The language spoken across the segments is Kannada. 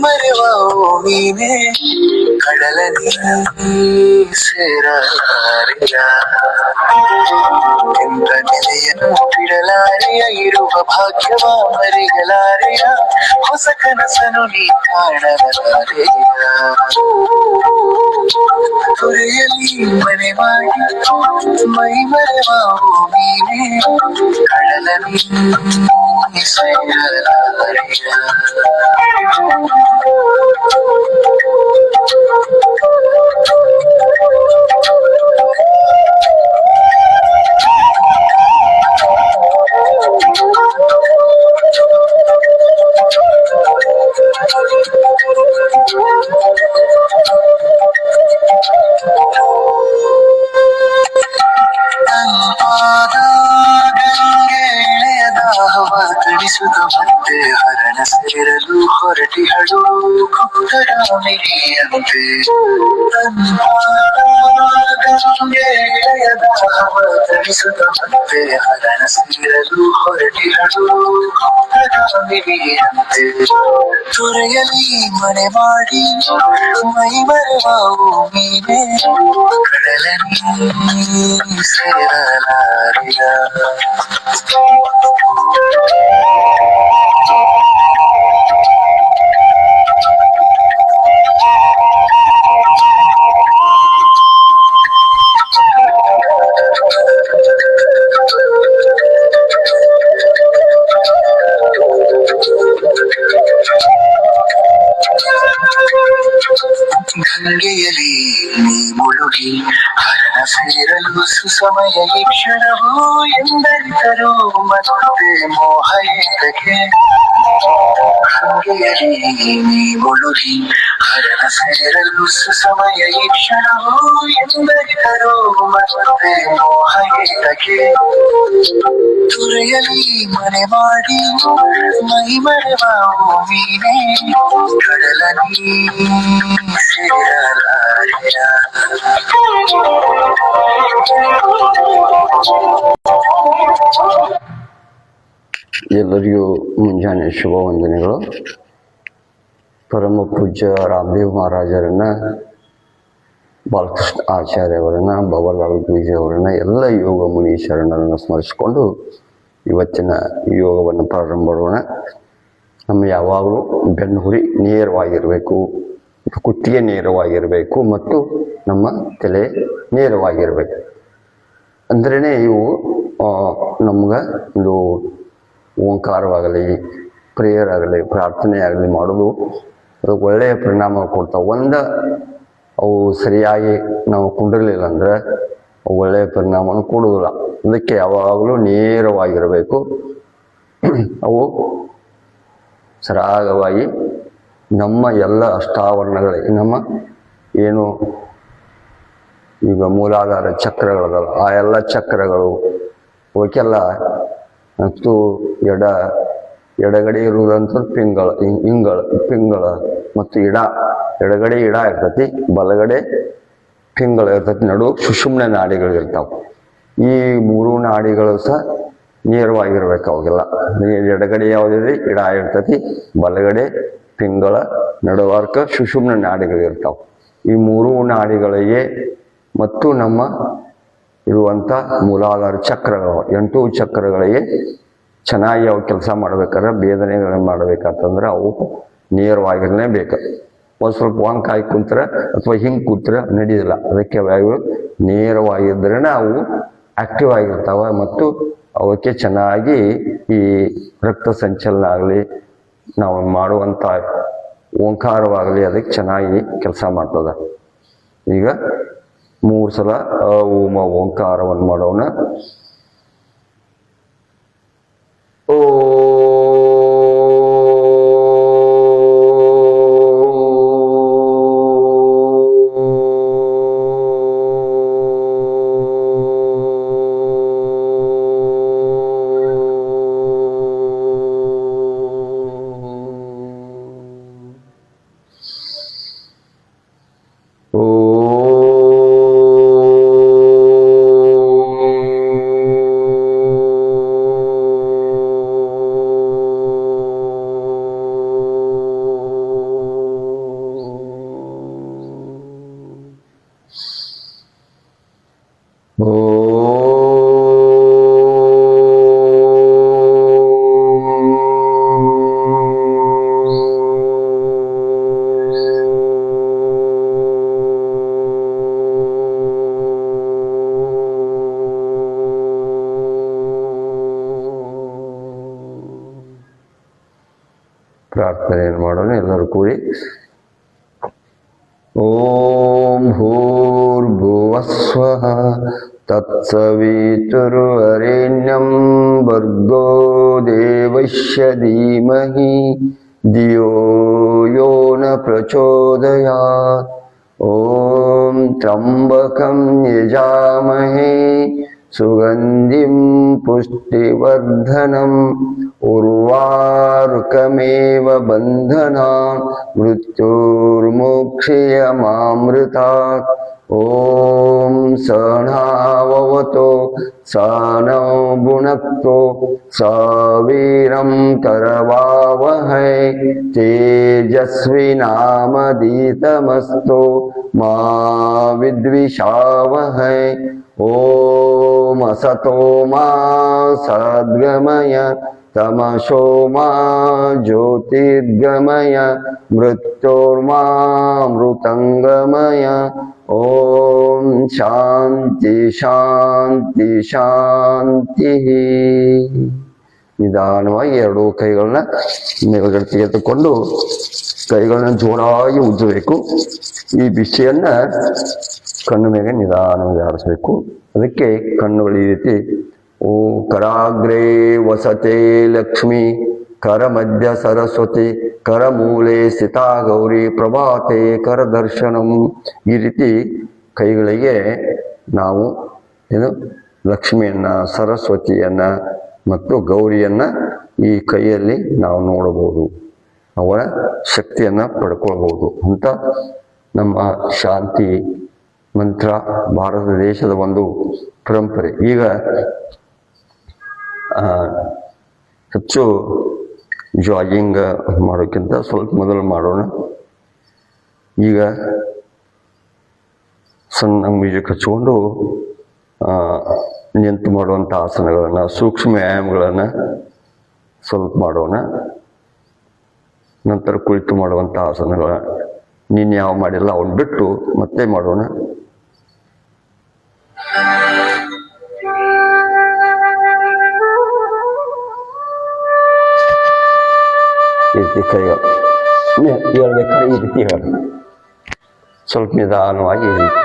ಮರೆವ ನೀನೆ ಕಡಲನಿ ಸೇರಲಾರೆಯ ಎಂತ ನೆಲೆಯನ್ನು ಬಿಡಲಾರೆಯ ಇರುವ ಭಾಗ್ಯವ ಮರೆಯಲಾರೆಯ ಹೊಸ ಕನಸನು ನೀ ಕಾಣಲಾರೆಯ ತೊರೆಯಲಿ ಮನೆ ಮಾಡಿ ಮೈ ಮರೆವ ನೀನೆ ಕಡಲನಿ ಸೇರಲಾರೆಯ ಮತ್ತೆ ಹರಣ ಸೇರಲು ಹೊರಟಿಹಳು ಕುಕ್ಕಡಾಮಿನಿಯಂತೆ ತಣಿಸುತ್ತ ಮತ್ತೆ ಹರಣ ಸೇರಲು ಹೊರಟಿಹಳು ಕುಕ್ಕಡಾಮಿನಿಯಂತೆ ತೊರೆಯಲಿ ಮನೆ ಮಾಡಿ ಮೈ ಮರೆವಾವು ನೀನೆ ಕಡಲನಿ ಸೇರಲಾರೆಯ ಗಂಗೆಯಲಿ ನೀ ಮುಳುಗಿ ಹರಣ ಸೇರಲು ಸುಸಮಯ ಈ ಕ್ಷಣವು ಎಂದರಿತರು ಮತ್ತೆ ಮೋಹ ಏತಕ್ಕೆ ಗಂಗೆಯಲಿ ನೀ ಮುಳುಗಿ ಹರಣ ಸೇರಲು ಸುಸಮಯ ಈ ಕ್ಷಣವು ಎಂದರಿತರು ಮತ್ತೆ ಮೋಹ ಏತಕ್ಕೆ ತೊರೆಯಲಿ ಮನೆ ಮಾಡಿ ಮೈ ಮರೆವಾವು ನೀನೆ ಕಡಲನಿ ಸೇರಲಾರೆಯ ಎಲ್ಲರಿಗೂ ಮುಂಜಾನೆ ಶುಭ ವಂದನೆಗಳು. ಪರಮ ಪೂಜ್ಯ ರಾಮದೇವ್ ಮಹಾರಾಜರನ್ನ, ಬಾಲಕೃಷ್ಣ ಆಚಾರ್ಯವರನ್ನ, ಬಾಬಾಲಾಲ್ ಗುರೂಜಿ ಅವರನ್ನ, ಎಲ್ಲ ಯೋಗ ಮುನಿ ಶರಣರನ್ನು ಸ್ಮರಿಸಿಕೊಂಡು ಇವತ್ತಿನ ಯೋಗವನ್ನು ಪ್ರಾರಂಭ ಮಾಡೋಣ. ನಮ್ಮ ಯಾವಾಗಲೂ ಬೆನ್ನು ಹುರಿ ನೇರವಾಗಿರಬೇಕು, ಕುತ್ತಿಗೆ ನೇರವಾಗಿರಬೇಕು ಮತ್ತು ನಮ್ಮ ತಲೆ ನೇರವಾಗಿರಬೇಕು. ಅಂದ್ರೇ ಇವು ನಮ್ಗೆ ಒಂದು ಓಂಕಾರವಾಗಲಿ, ಪ್ರೇಯರ್ ಆಗಲಿ, ಪ್ರಾರ್ಥನೆ ಆಗಲಿ ಮಾಡೋದು ಅದಕ್ಕೆ ಒಳ್ಳೆಯ ಪರಿಣಾಮ ಕೊಡ್ತಾವೆ. ಅವು ಸರಿಯಾಗಿ ನಾವು ಕುಂಡಿರಲಿಲ್ಲ ಅಂದರೆ ಅವು ಒಳ್ಳೆಯ ಪರಿಣಾಮವನ್ನು ಕೊಡೋದಿಲ್ಲ. ಅದಕ್ಕೆ ಯಾವಾಗಲೂ ನೇರವಾಗಿರಬೇಕು. ಅವು ಸರಾಗವಾಗಿ ನಮ್ಮ ಎಲ್ಲ ಅಷ್ಟಾವರಣಗಳಿಗೆ, ನಮ್ಮ ಏನು ಈಗ ಮೂಲಾಧಾರ ಚಕ್ರಗಳದಲ್ಲ ಆ ಎಲ್ಲ ಚಕ್ರಗಳು ಅವಕ್ಕೆಲ್ಲ ಮತ್ತು ಎಡಗಡೆ ಇರುವುದಂತ ಪಿಂಗಳ ಮತ್ತು ಎಡಗಡೆ ಇಡ ಇರ್ತೈತಿ, ಬಲಗಡೆ ಪಿಂಗಳ ಇರ್ತೈತಿ, ನಡು ಸುಷುಮ್ನ ನಾಡಿಗಳು ಇರ್ತಾವೆ. ಈ ಮೂರು ನಾಡಿಗಳು ಸಹ ನೇರವಾಗಿರ್ಬೇಕು. ಅವಾಗೆಲ್ಲ ಎಡಗಡೆ ಯಾವುದಿದೆ ಇಡ ಇರ್ತೈತಿ, ಬಲಗಡೆ ಪಿಂಗಳ, ನಡುವಾರ್ಕ ಸುಷುಮ್ನ ನಾಡಿಗಳು ಇರ್ತಾವೆ. ಈ ಮೂರು ನಾಡಿಗಳಿಗೆ ಮತ್ತು ನಮ್ಮ ಇರುವಂಥ ಮೂಲಾಧಾರ ಚಕ್ರಗಳು 8 ಚಕ್ರಗಳಿಗೆ ಚೆನ್ನಾಗಿ ಅವು ಕೆಲಸ ಮಾಡ್ಬೇಕಾದ್ರೆ, ಭೇದನೆಗಳನ್ನ ಮಾಡ್ಬೇಕಂತಂದ್ರೆ ಅವು ನೇರವಾಗಿರಲೇಬೇಕು. ಒಂದು ಸ್ವಲ್ಪ ವಂಕಾಯಿ ಕುಂತ್ರೆ ಅಥವಾ ಹಿಂಗೆ ಕೂತ್ರೆ ನಡೆಯೋದಿಲ್ಲ. ಅದಕ್ಕೆ ಅವು ನೇರವಾಗಿದ್ರೇ ಅವು ಆಕ್ಟಿವ್ ಆಗಿರ್ತಾವೆ ಮತ್ತು ಅವಕ್ಕೆ ಚೆನ್ನಾಗಿ ಈ ರಕ್ತ ಸಂಚಲನ ಆಗಲಿ, ನಾವು ಮಾಡುವಂಥ ಓಂಕಾರವಾಗಲಿ ಅದಕ್ಕೆ ಚೆನ್ನಾಗಿ ಕೆಲಸ ಮಾಡ್ತದೆ. ಈಗ 3 ಸಲ ಓಂ ಓಂಕಾರವನ್ನು ಮಾಡೋಣ. ಓ ಪ್ರಾರ್ಥನೆಯನ್ನು ಮಾಡೋಣ ಎಲ್ಲರೂ ಕೂಡಿ. ಓಂ ಭೂರ್ಭುವಸ್ವಃ ತತ್ಸವಿತುರ್ವರೆಣ್ಯಂ ಭರ್ಗೋ ದೇವಸ್ಯ ಧೀಮಹಿ ಧಿಯೋ ಯೋ ನ ಪ್ರಚೋದಯಾತ್. ಓಂ ತ್ರ್ಯಂಬಕಂ ಯಜಾಮಹೇ ಸುಗಂಧಿಂ ಪುಷ್ಟಿವರ್ಧನಂ ಉರ್ವಾರುಕಮೇವ ಬಂಧನಾನ್ ಮೃತ್ಯುರ್ಮೋಕ್ಷಯಮಾಮೃತಾತ್. ಓಂ ಸಹನಾವವತೋ ಸಹನೌ ಭುನಕ್ತೋ ಸವೀರಂ ಕರವಾವಹೈ ತೇಜಸ್ವಿನಾಮಧೀತಮಸ್ತೋ ಮಾ ವಿದ್ವಿಷಾವಹೈ. ಓಂ ಅಸತೋ ಮಾ ಸದ್ಗಮಯ ತಮಸೋ ಮಾ ಜ್ಯೋತಿರ್ಗಮಯ ಮೃತ್ಯೋರ್ಮಾಮೃತಂಗಮಯ. ಓಂ ಶಾಂತಿ ಶಾಂತಿ ಶಾಂತಿ. ನಿಧಾನವಾಗಿ ಎರಡೂ ಕೈಗಳನ್ನ ಮೇಲ್ಗಡೆ ತೆಗೆದುಕೊಂಡು ಕೈಗಳನ್ನ ಜೋರಾಗಿ ಉಜ್ಜಬೇಕು. ಈ ಬಿಸಿಯನ್ನ ಕಣ್ಣು ಮೇಲೆ ನಿಧಾನವಾಗಿ ಆರಿಸಬೇಕು. ಅದಕ್ಕೆ ಕಣ್ಣುಗಳು ಈ ರೀತಿ ಓ ಕರಾಗ್ರೇ ವಸತೆ ಲಕ್ಷ್ಮಿ ಕರ ಮಧ್ಯ ಸರಸ್ವತಿ ಕರ ಮೂಲೆ ಸ್ಥಿತಾ ಗೌರಿ ಪ್ರಭಾತೆ ಕರ ದರ್ಶನಂ. ಈ ರೀತಿ ಕೈಗಳಿಗೆ ನಾವು ಲಕ್ಷ್ಮಿಯನ್ನ ಸರಸ್ವತಿಯನ್ನ ಮತ್ತು ಗೌರಿಯನ್ನ ಈ ಕೈಯಲ್ಲಿ ನಾವು ನೋಡಬಹುದು, ಅವರ ಶಕ್ತಿಯನ್ನ ಪಡ್ಕೊಳ್ಬಹುದು ಅಂತ ನಮ್ಮ ಶಾಂತಿ ಮಂತ್ರ ಭಾರತ ದೇಶದ ಒಂದು ಪರಂಪರೆ. ಈಗ ಹೆಚ್ಚು ಜಾಗಿಂಗ್ ಮಾಡೋಕ್ಕಿಂತ ಸ್ವಲ್ಪ ಮೊದಲು ಮಾಡೋಣ. ಈಗ ಸಣ್ಣ ಮ್ಯೂಸಿಕ್ ಹಚ್ಕೊಂಡು ನಿಂತು ಮಾಡುವಂಥ ಆಸನಗಳನ್ನು, ಸೂಕ್ಷ್ಮ ವ್ಯಾಯಾಮಗಳನ್ನು ಸ್ವಲ್ಪ ಮಾಡೋಣ. ನಂತರ ಕುಳಿತು ಮಾಡುವಂಥ ಆಸನಗಳ ನೀನು ಯಾವ ಮಾಡಿಲ್ಲ ಅವನ್ನ ಬಿಟ್ಟು ಮತ್ತೆ ಮಾಡೋಣ. ಈ ರೀತಿ ಕೈಗಳು ಹೇಳ್ಬೇಕಾದ್ರೆ ಈ ರೀತಿ ಹೇಳಿ ಸ್ವಲ್ಪ ನಿಧಾನವಾಗಿ ಈ ರೀತಿ.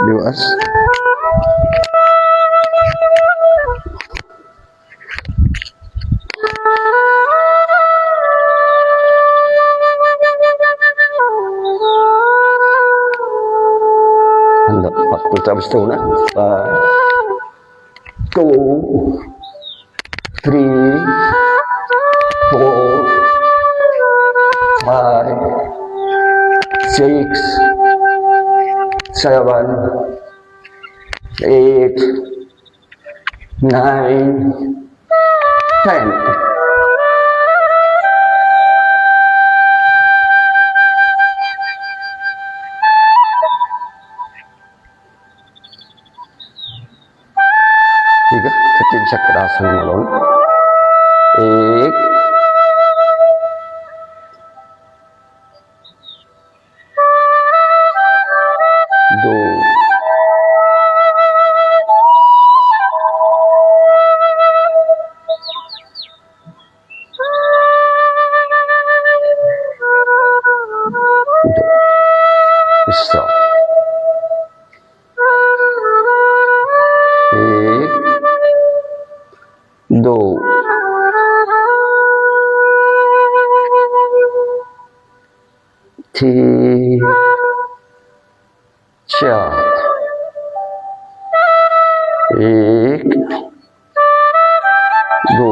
viewers. And waktu terus tu nak 2, 3, 4, 5, 6, 7, 8, 9, 10. तीन चक्रासन म्हणून 1 2 stop 1 2 3 4 1 2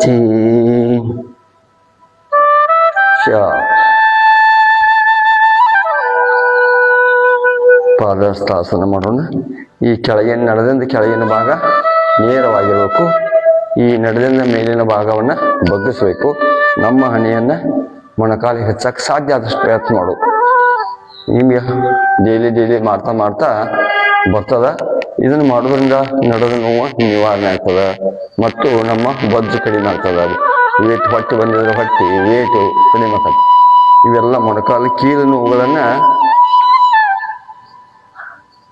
3 4 ಪಾದಹಸ್ತಾಸನ ಮಾಡೋಣ. ಈ ಕೆಳಗಿನ ನಡೆದಿಂದ ಕೆಳಗಿನ ಭಾಗ ನೇರವಾಗಿರಬೇಕು. ಈ ನಡೆದಿಂದ ಮೇಲಿನ ಭಾಗವನ್ನು ಬಗ್ಗಿಸಬೇಕು. ನಮ್ಮ ಹಣೆಯನ್ನು ಮೊಣಕಾಲಿಗೆ ಹಚ್ಚಕ್ಕೆ ಸಾಧ್ಯ ಆದಷ್ಟು ಪ್ರಯತ್ನ ಮಾಡು. ನಿಮಗೆ ಡೈಲಿ ಮಾಡ್ತಾ ಬರ್ತದ. ಇದನ್ನು ಮಾಡೋದ್ರಿಂದ ನಡೆದ ನೋವು ನಿವಾರಣೆ ಆಗ್ತದೆ ಮತ್ತು ನಮ್ಮ ಬೊಜ್ಜು ಕಡಿಮೆ ಆಗ್ತದೆ. ವೇಟ್ ಹೊಟ್ಟೆ ಬಂದಿದ್ರೆ ಹೊಟ್ಟೆ ವೇಟು ಕಡಿಮೆ ಆಗ್ತದೆ. ಇವೆಲ್ಲ ಮೊಣಕಾಲು ಕೀಲು ನೋವುಗಳನ್ನು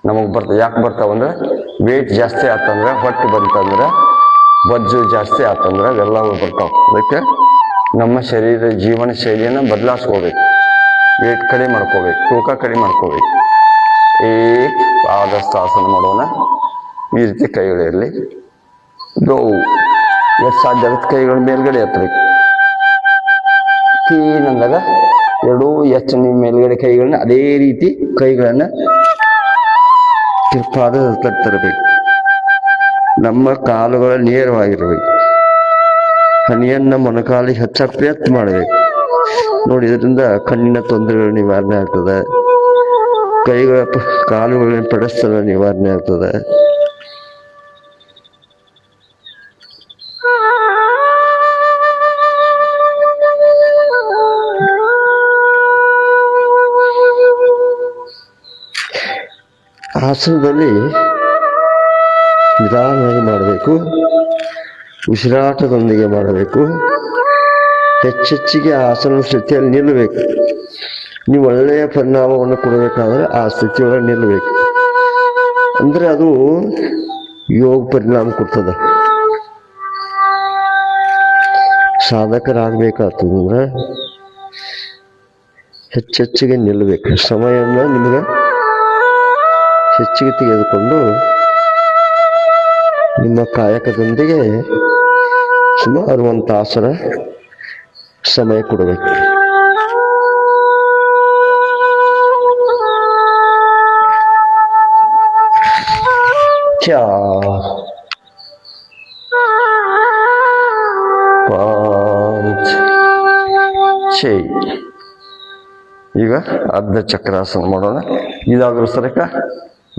ನಮಗೆ ಬರ್ತದೆ. ಯಾಕೆ ಬರ್ತಾವಂದ್ರೆ ವೇಟ್ ಜಾಸ್ತಿ ಆತಂದ್ರೆ, ಹೊಟ್ಟೆ ಬಂತಂದ್ರೆ, ಬೊಜ್ಜು ಜಾಸ್ತಿ ಆತಂದ್ರೆ ಅವೆಲ್ಲವೂ ಬರ್ತಾವೆ. ಅದಕ್ಕೆ ನಮ್ಮ ಜೀವನ ಶೈಲಿಯನ್ನು ಬದಲಾಯಿಸ್ಕೋಬೇಕು. ವೇಟ್ ಕಡಿಮೆ ಮಾಡ್ಕೋಬೇಕು, ತೂಕ ಕಡಿಮೆ ಮಾಡ್ಕೋಬೇಕು. ಪಾದಹಸ್ತಾಸನ ಮಾಡೋಣ. ಈ ರೀತಿ ಕೈಗಳಿರಲಿ. ಎಷ್ಟು ಸಾಧ್ಯ ಆಗುತ್ತೆ ಕೈಗಳ ಮೇಲ್ಗಡೆ ಎತ್ತಬೇಕು. ಅಂದಾಗ ಎರಡೂ ನಿಮ್ಮ ಮೇಲ್ಗಡೆ ಕೈಗಳನ್ನ ಅದೇ ರೀತಿ ಕೈಗಳನ್ನು ಪಾದದ ತರಬೇಕು. ನಮ್ಮ ಕಾಲುಗಳ ನೇರವಾಗಿರಬೇಕು. ಹನಿಯನ್ನ ಮೊಣಕಾಲಿಗೆ ಹಚ್ಚಕ್ಕೆ ಪ್ರಯತ್ನ ಮಾಡಬೇಕು. ನೋಡಿ, ಇದರಿಂದ ಕಣ್ಣಿನ ತೊಂದರೆಗಳು ನಿವಾರಣೆ ಆಗ್ತದೆ. ಕಾಲುಗಳ ಪಡಸ್ತದ ನಿವಾರಣೆ ಆಗ್ತದೆ. ಆಸನದಲ್ಲಿ ನಿಧಾನವಾಗಿ ಮಾಡಬೇಕು. ಉಸಿರಾಟದೊಂದಿಗೆ ಮಾಡಬೇಕು. ಹೆಚ್ಚೆಚ್ಚಿಗೆ ಆಸನ ಸ್ಥಿತಿಯಲ್ಲಿ ನಿಲ್ಲಬೇಕು. ನೀವು ಒಳ್ಳೆಯ ಪರಿಣಾಮವನ್ನು ಕೊಡಬೇಕಾದ್ರೆ ಆ ಸ್ಥಿತಿಯೊಳಗೆ ನಿಲ್ಲಬೇಕು. ಅಂದರೆ ಅದು ಯೋಗ ಪರಿಣಾಮ ಕೊಡ್ತದೆ. ಸಾಧಕರಾಗಬೇಕಾಗ್ತದಂದ್ರೆ ಹೆಚ್ಚೆಚ್ಚಿಗೆ ನಿಲ್ಲಬೇಕು. ಸಮಯವನ್ನು ನಿಮಗೆ ಹೆಚ್ಚಿಗೆ ತೆಗೆದುಕೊಂಡು ನಿಮ್ಮ ಕಾಯಕದೊಂದಿಗೆ ಸುಮಾರು 1 ತಾಸರ ಸಮಯ ಕೊಡಬೇಕು. ಈಗ ಅರ್ಧ ಚಕ್ರಾಸನ ಮಾಡೋಣ. ಇದಾದ್ರೂ ಸರಕ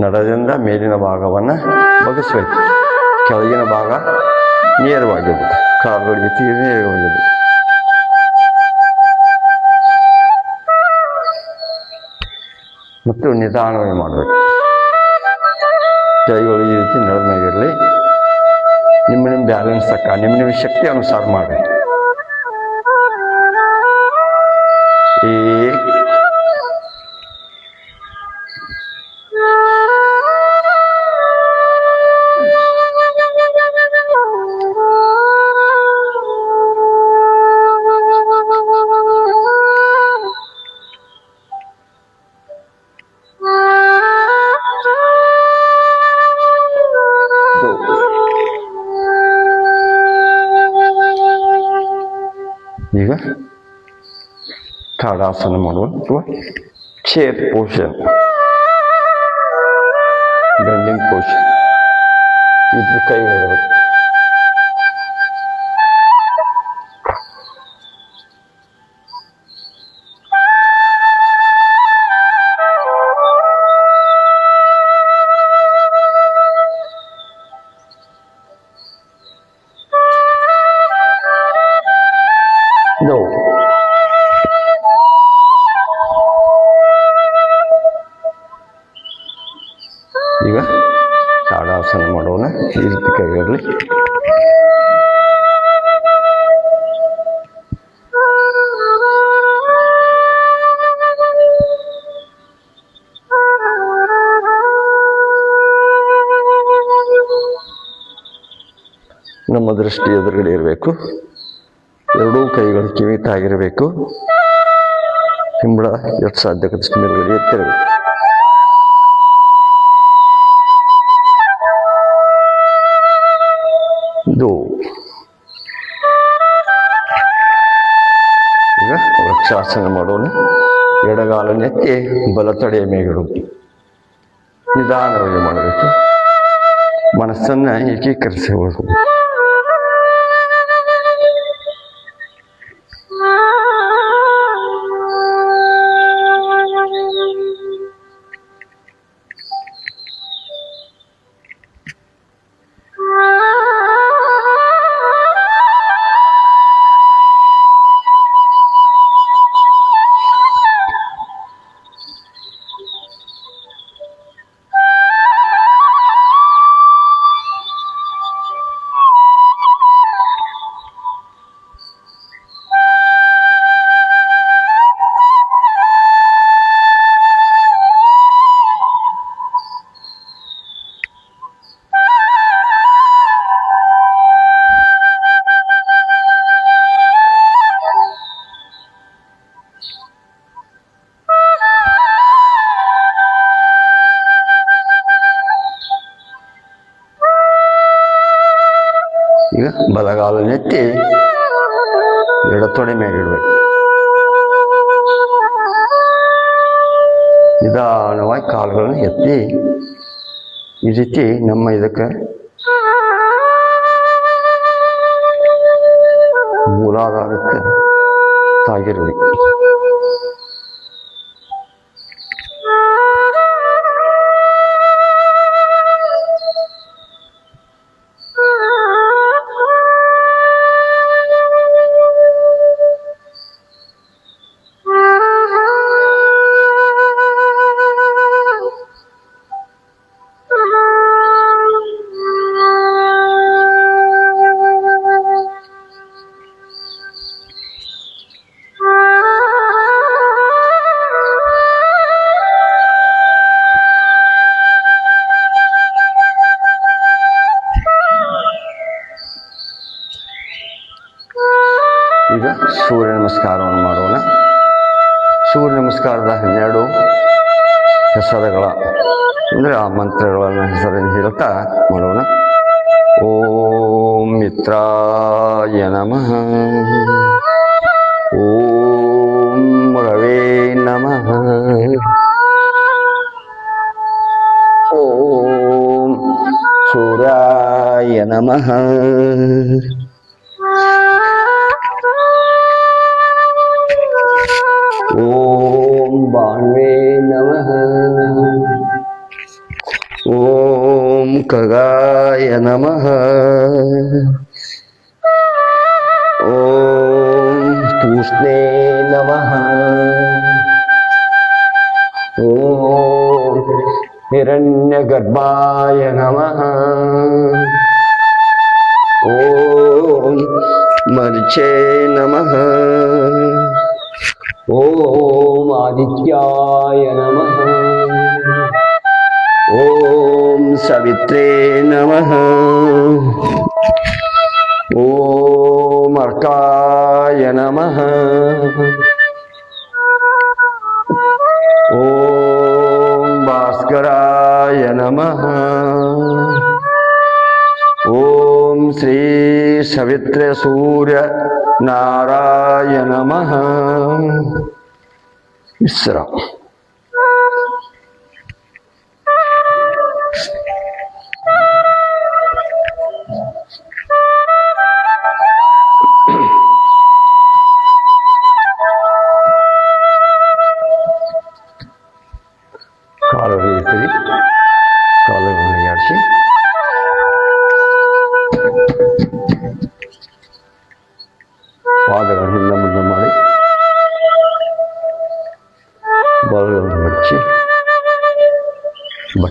ನಡದಿಂದ ಮೇಲಿನ ಭಾಗವನ್ನು ಬಗ್ಗಿಸ್ಬೇಕು. ಕೆಳಗಿನ ಭಾಗ ನೇರವಾಗಿರ್ಬೇಕು. ಕಾಲುಗಳಿಗೆ ತೀರಿ ನೇರವಾಗಿರ್ಬೇಕು. ಮತ್ತು ನಿಧಾನವಾಗಿ ಮಾಡಬೇಕು. ಕೈಗಳು ಈ ರೀತಿ ನಡೆದಾಗಿರಲಿ. ನಿಮ್ಮ ಬ್ಯಾಲೆನ್ಸ್ ತಕ್ಕ ನಿಮ್ಮ ಶಕ್ತಿ ಅನುಸಾರ ಮಾಡಿ. ಈಗ ತಾಡಾಸನ ಮಾಡುವ ಅಥವಾ ಚೇರ್ ಪೋಷನ್, ಬೆಂಡಿಂಗ್ ಪೋಷನ್. ಇದ್ರ ಕೈಗಳಿರಬೇಕು. ಈಗ ತಾಡಾಸನ ಮಾಡೋಣ. ಈ ರೀತಿ ಕೈಗಳಲ್ಲಿ ನಮ್ಮ ದೃಷ್ಟಿ ಎದುರುಗಡೆ ಇರಬೇಕು. ಎರಡೂ ಕೈಗಳು ಕಿವಿ ತಾಗಿರಬೇಕು. ಹಿಂಬಳ ಎಷ್ಟು ಸಾಧ್ಯಕಷ್ಟು ಮೇಲ್ಗಡೆ ಎತ್ತಿರಬೇಕು. ಇದು ಈಗ ವೃಕ್ಷಾಸನ ಮಾಡೋಣ. ಎಡಗಾಲನ್ನೆತ್ತಿ ಬಲತಡೆಯ ಮೇಗಿಡುವುದು. ನಿಧಾನವಾಗಿ ಮಾಡಬೇಕು. ಮನಸ್ಸನ್ನು ಏಕೀಕರಿಸಿಕೊಳ್ಳಬೇಕು. ಈಗ ಬಲಗಾಲನ್ನೆತ್ತಿ ಎಡತೊಡೆ ಮೇಲಿಡಬೇಕು. ನಿಧಾನವಾಗಿ ಕಾಲುಗಳನ್ನು ಎತ್ತಿ ಈ ರೀತಿ ನಮ್ಮ ಇದಕ್ಕೆ ಮೂಲಾಧಾರಕ್ಕೆ ತಾಗಿರಬೇಕು. ಈಗ ಸೂರ್ಯ ನಮಸ್ಕಾರವನ್ನು ಮಾಡೋಣ. ಸೂರ್ಯ ನಮಸ್ಕಾರದ 12 ಹೆಸರುಗಳ ಅಂದರೆ ಆ ಮಂತ್ರಗಳನ್ನು ಹೆಸರನ್ನು ಹೇಳ್ತಾ ಮಾಡೋಣ. ಓಂ ಮಿತ್ರಾಯ ನಮಃ, ಓಂ ರವೇ ನಮಃ, ಓಂ ಸೂರ್ಯಾಯ ನಮಃ, ಓಂ ಭಾನ್ವೇ ನಮಃ, ಓಂ ಖಗಾಯ ನಮಃ, ಓಂ ಪೂಷ್ಣೇ ನಮಃ, ಓಂ ಹಿರಣ್ಯಗರ್ಭಾಯ ನಮಃ, ಓಂ ಮರ್ಚೇ ನಮಃ, ಓಂ ಆದಿತ್ಯಾಯ ನಮಃ, ಓಂ ಸವಿತ್ರೇ ನಮಃ, ಓಂ ಅರ್ಕಾಯ ನಮಃ, ಓಂ ಭಾಸ್ಕರಾಯ ನಮಃ, ಓಂ ಶ್ರೀ ಸವಿತ್ರ ಸೂರ್ಯ ನಾರಾಯ ನಮಃ. ವಿಶ್ರಾಮ. ಕಾಲು ಹಿಡಿತೀವಿ, ಕಾಲುಗಳನ್ನು ಆಡಿಸಿ ಪಾದಗಳ ಹಿಂದೆ ಮುಂದೆ ಮಾಡಿ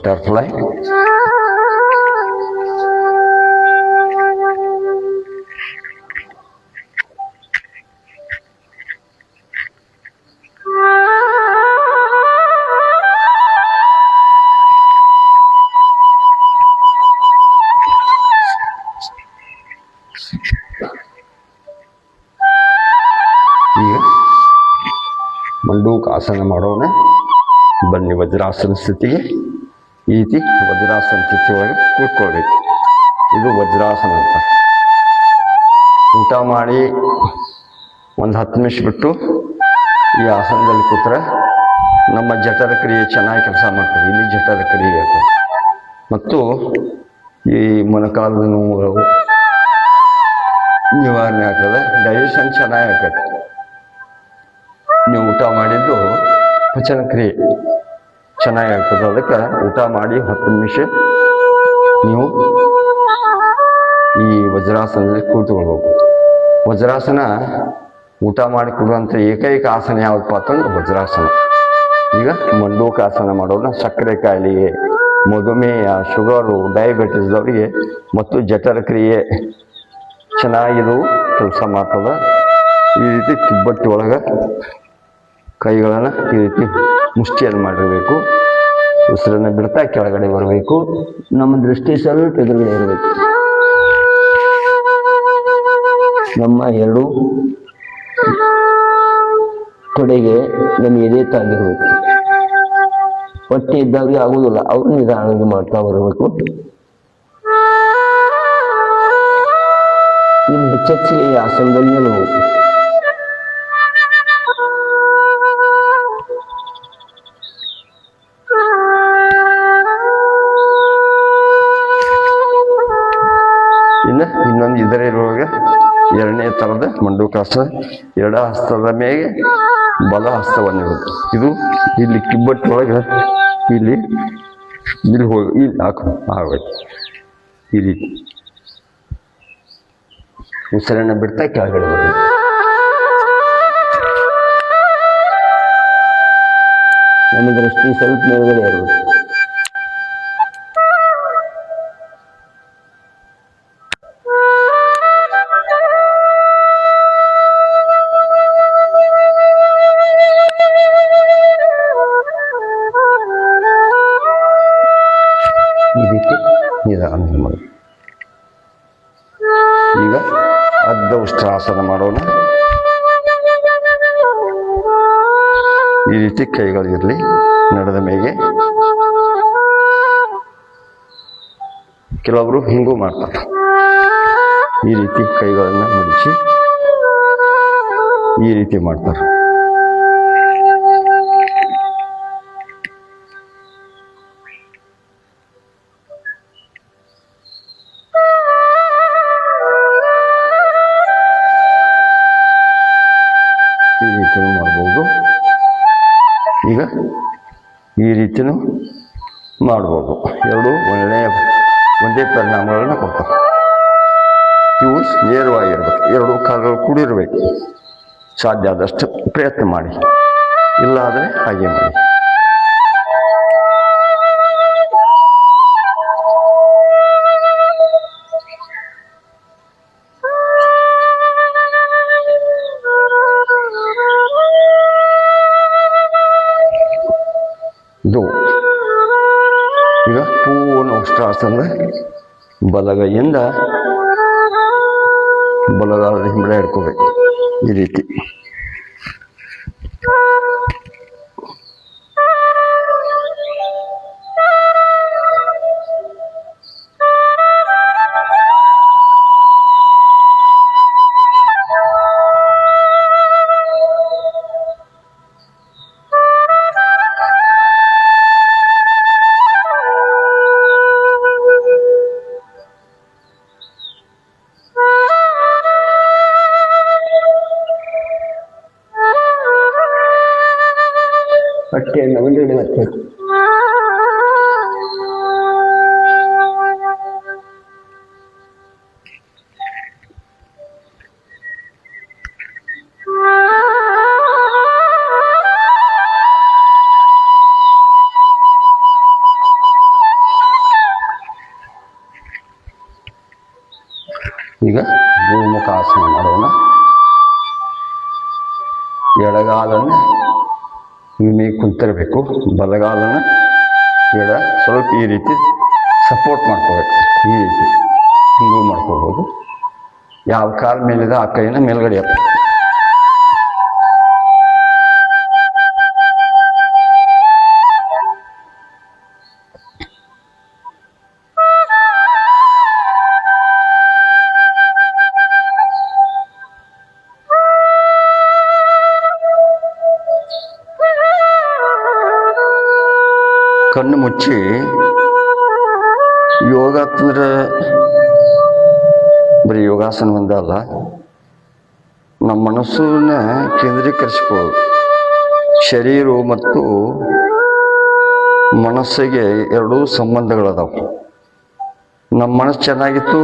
ಬಟರ್ಫ್ಲೈ. ಈಗ ಮಂಡೂಕ ಆಸನ ಮಾಡೋಣ. ಬನ್ನಿ ವಜ್ರಾಸನ ಸ್ಥಿತಿಗೆ. ಈ ರೀತಿ ವಜ್ರಾಸನ ಸ್ಥಿತಿ ಒಳಗೆ ಕೂತ್ಕೊಳ್ಬೇಕು. ಇದು ವಜ್ರಾಸನ ಅಂತ. ಊಟ ಮಾಡಿ ಒಂದು 10 ನಿಮಿಷ ಬಿಟ್ಟು ಈ ಆಸನದಲ್ಲಿ ಕೂತ್ರೆ ನಮ್ಮ ಜಠರ ಕ್ರಿಯೆ ಚೆನ್ನಾಗಿ ಕೆಲಸ ಮಾಡ್ತದೆ. ಇಲ್ಲಿ ಜಠರ ಕ್ರಿಯೆ ಇರ್ತದೆ ಮತ್ತು ಈ ಮೊಣಕಾಲು ನೋವುಗಳು ನಿವಾರಣೆ ಆಗ್ತದೆ. ಡೈಜೆಷನ್ ಚೆನ್ನಾಗಿ ಆಗ್ತದೆ. ನೀವು ಊಟ ಮಾಡಿದ್ದು ಪಚನ ಕ್ರಿಯೆ ಚೆನ್ನಾಗಿ ಆಗ್ತದೆ. ಅದಕ್ಕೆ ಊಟ ಮಾಡಿ 10 ನಿಮಿಷ ನೀವು ಈ ವಜ್ರಾಸನದಲ್ಲಿ ಕೂತ್ಕೊಳ್ಬೇಕು. ವಜ್ರಾಸನ ಊಟ ಮಾಡಿ ಕೊಡುವಂಥ ಏಕೈಕ ಆಸನ ಯಾವುದಪ್ಪ ಅಂತಂದ್ರೆ ವಜ್ರಾಸನ. ಈಗ ಮಂಡೂಕಾಸನ ಮಾಡೋಣ. ಸಕ್ಕರೆ ಕಾಯಿಲೆಗೆ, ಮಧುಮೇಹ, ಶುಗರು, ಡಯಾಬಿಟಿಸ್ದವರಿಗೆ ಮತ್ತು ಜಠರ ಕ್ರಿಯೆ ಚೆನ್ನಾಗಿದು ಕೆಲಸ ಮಾಡ್ತದೆ. ಈ ರೀತಿ ಕಿಬ್ಬಟ್ಟಿ ಒಳಗೆ ಕೈಗಳನ್ನು ಈ ರೀತಿ ಮುಷ್ಟಿಯನ್ನು ಮಾಡಿರಬೇಕು. ಉಸಿರನ್ನು ಬಿಡ್ತಾ ಕೆಳಗಡೆ ಬರಬೇಕು. ನಮ್ಮ ದೃಷ್ಟಿ ಸ್ವಲ್ಪ ಎದುರುಗಡೆ ಇರಬೇಕು. ನಮ್ಮ 2 ತೊಡೆಗೆ ನಮ್ಮ ಎದೆ ತಾಗಿರ್ಬೇಕು. ಹೊಟ್ಟೆ ಇದ್ದವ್ರಿಗೆ ಆಗುವುದಿಲ್ಲ, ಅವರು ನಿಧಾನವಾಗಿ ಮಾಡ್ತಾ ಬರಬೇಕು. ಇನ್ನು ಹೆಚ್ಚೆಚ್ಚಿಗೆ ಈ ಆಸನದಲ್ಲಿ ನಿಲ್ಲಬೇಕು. ಇನ್ನೊಂದು ಇದರೊಳಗೆ 2ನೇ ಥರದ ಮಂಡೂಕಾಸನ. ಎಡ ಹಸ್ತದ ಮೇಲೆ ಬಲ ಹಸ್ತವನ್ನಿರುತ್ತೆ. ಇದು ಇಲ್ಲಿ ಕಿಬ್ಬಟ್ಟೊಳಗೆ ಇಲ್ಲಿ ಹೋಗಿ ಇಲ್ಲಿ ಆಗಬೇಕು. ಈ ರೀತಿ ಉಸಿರನ್ನು ಬಿಡ್ತಾ ಕೆಳಗಡೆ ಬರಬೇಕು. ನಮ್ಮ ದೃಷ್ಟಿ ಸ್ವಲ್ಪ ಮೇಲ್ಗಡೆ ಇರಬೇಕು. ಈ ರೀತಿ ನಿಧಾನ ಮಾಡಿ. ಈಗ ಅರ್ಧ ಉಷ್ಟ್ರಾಸನ ಮಾಡೋಣ. ಈ ರೀತಿ ಕೈಗಳಿರಲಿ ನಡೆದ ಮೇಗೆ. ಕೆಲವೊಬ್ರು ಹಿಂಗೂ ಮಾಡ್ತಾರೆ. ಈ ರೀತಿ ಕೈಗಳನ್ನು ಮಡಿಚಿ ಈ ರೀತಿ ಮಾಡ್ತಾರೆ. ಈ ರೀತಿಯೂ ಮಾಡ್ಬೋದು. ಈಗ ಈ ರೀತಿಯೂ ಮಾಡ್ಬೋದು. 2 ಒಂದೇ ಪರಿಣಾಮಗಳನ್ನ ಕೊಡ್ತಾರೆ. ಇವು ನೇರವಾಗಿರ್ಬೇಕು. 2 ಕಾಲುಗಳು ಕೂಡಿರ್ಬೇಕು. ಸಾಧ್ಯ ಆದಷ್ಟು ಪ್ರಯತ್ನ ಮಾಡಿ. ಇಲ್ಲ ಆದರೆ ಹಾಗೆ ಮಾಡಿ. ಇದು ಈಗ ಪೂರ್ಣ ಉಷ್ಟ್ರಾಸನ. ಬಲಗೈಯಿಂದ ಬಲಗಾಲದ ಹಿಂಬಳ ಹಿಡ್ಕೋಬೇಕು. ಈ ರೀತಿ ಹೊಟ್ಟೆಯನ್ನು ಮುಂದೆ ಬರ್ತೇವೆ. ಈಗ ಗೋಮುಖ ಆಸನ ಮಾಡೋಣ. ಎಡಗಾಲನ್ನು ಮೇಲೆ ಕುಂತಿರಬೇಕು, ಬಲಗಾಲನ್ನು ಸ್ವಲ್ಪ ಈ ರೀತಿ ಸಪೋರ್ಟ್ ಮಾಡ್ಕೋಬೇಕು. ಈ ರೀತಿ ಹಿಂಗೂ ಮಾಡ್ಕೋಬೋದು. ಯಾವ ಕಾಲ ಮೇಲಿದೆ ಆ ಕೈನ ಮೇಲ್ಗಡೆ ಎತ್ತ. ಕಣ್ಣು ಮುಚ್ಚಿ ಯೋಗ ಅಂತಂದ್ರೆ ಬರೀ ಯೋಗಾಸನ ಒಂದಲ್ಲ, ನಮ್ಮ ಮನಸ್ಸನ್ನ ಕೇಂದ್ರೀಕರಿಸ್ಬೋದು. ಶರೀರ ಮತ್ತು ಮನಸ್ಸಿಗೆ ಎರಡೂ ಸಂಬಂಧಗಳದಾವು. ನಮ್ಮ ಮನಸ್ಸು ಚೆನ್ನಾಗಿತ್ತು,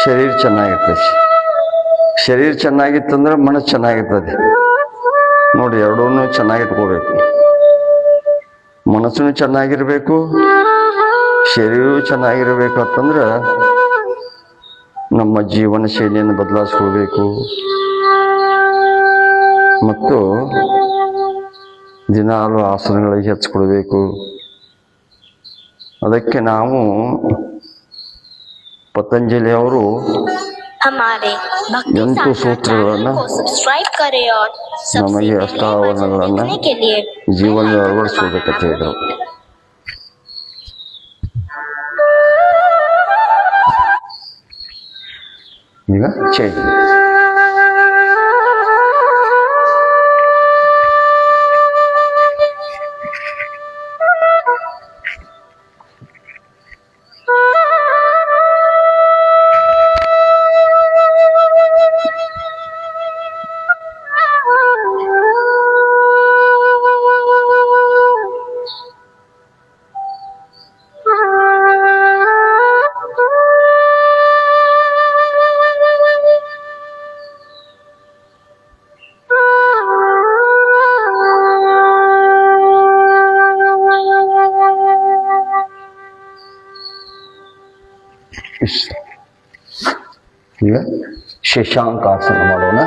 ಶರೀರ ಚೆನ್ನಾಗಿರ್ತದೆ. ಶರೀರ ಚೆನ್ನಾಗಿತ್ತಂದ್ರೆ ಮನಸ್ಸು ಚೆನ್ನಾಗಿರ್ತದೆ. ನೋಡಿ, ಎರಡೂ ಚೆನ್ನಾಗಿಟ್ಕೋಬೇಕು. ಮನಸ್ಸು ಚೆನ್ನಾಗಿರ್ಬೇಕು, ಶರೀರವೂ ಚೆನ್ನಾಗಿರ್ಬೇಕು ಅಂತಂದ್ರೆ ನಮ್ಮ ಜೀವನ ಶೈಲಿಯನ್ನು ಬದಲಾಯಿಸ್ಕೊಳ್ಬೇಕು ಮತ್ತು ದಿನಾಲು ಆಸನಗಳಿಗೆ ಹೆಚ್ಚಿಕೊಳ್ಬೇಕು. ಅದಕ್ಕೆ ನಾವು ಪತಂಜಲಿ ಅವರು 8 ಸೂತ್ರಗಳನ್ನು ನಮಗೆ ಅಷ್ಟಾವರಣಗಳನ್ನು ಜೀವನದಲ್ಲಿ ಅಳವಡಿಸ್ಕೋಬೇಕಂತ ಹೇಳಿದರು. ಈಗ ಚೇಂಜ್. ಈಗ ಶಶಾಂಕಾಸನ ಮಾಡೋಣ.